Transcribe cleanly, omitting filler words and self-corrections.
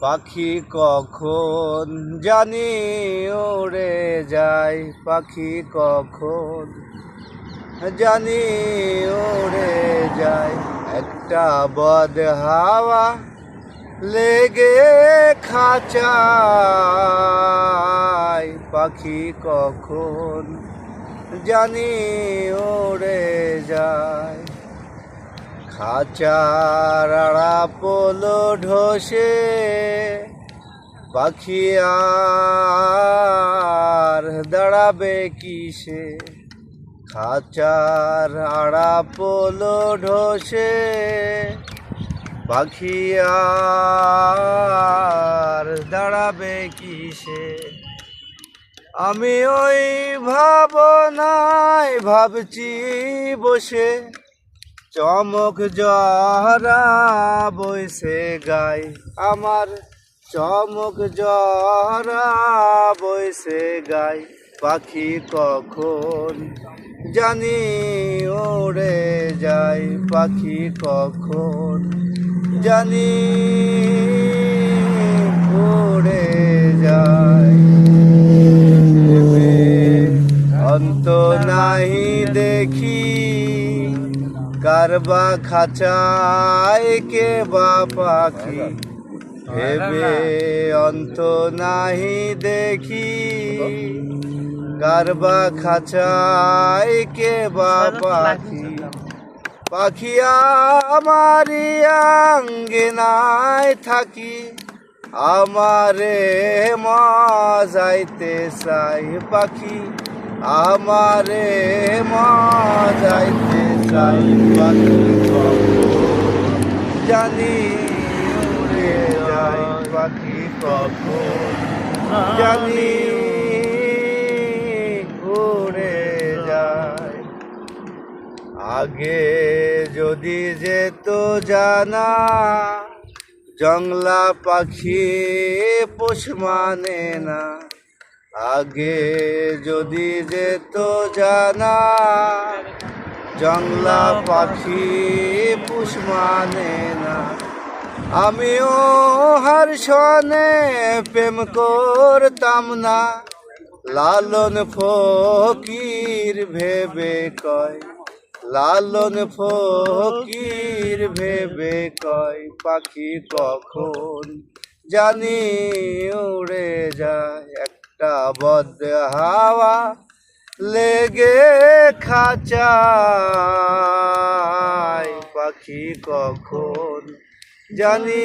পাখি কখন জানি উড়ে যায়, পাখি কখন জানি উড়ে যায়। একটা বদ হাওয়া লেগে খাঁচায়, পাখি কখন জানি উড়ে যায়। খাঁচার আড়া পোলো ঢোসে পাখি আর দাঁড়াবে কিসে। খাঁচার আড়া পোলো ঢোসে পাখি আর দাঁড়াবে কিসে। আমি ওই ভাবনায় ভাবছি বসে, চমক জহরা বইসে গায় আমার, চমক জহরা বইসে গায়। পাখি কখন জানি উড়ে যায়, পাখি কখন জানি উড়ে যায়। অন্ত নাহি দেখি কারবা খাঁচায় কে বা পাখি, ভেবে অন্ত নাহি দেখি কারবা খাঁচায় কে বা পাখি। পাখি আমারি আঙ্গিনায় থাকি, আমারে মজাইতে চাই। পাখি আমারে মজাইতে চাই, পাখি কখন জানি উড়ে যায়, পাখি কখন জানি উড়ে যায়। আগে যদি যেত জানা জংলা পাখি পোষ মানে না, আগে যদি যেত জানা জংলা পাখি পোষ মানে না। আমিও হার সনে প্রেম করতাম না, লালন ফকির ভেবে কয়, লালন ফকির ভেবে কয়। পাখি কখন জানি উড়ে যায়, একটা বদ হাওয়া লেগে খাঁচায়, পাখি কখন জানি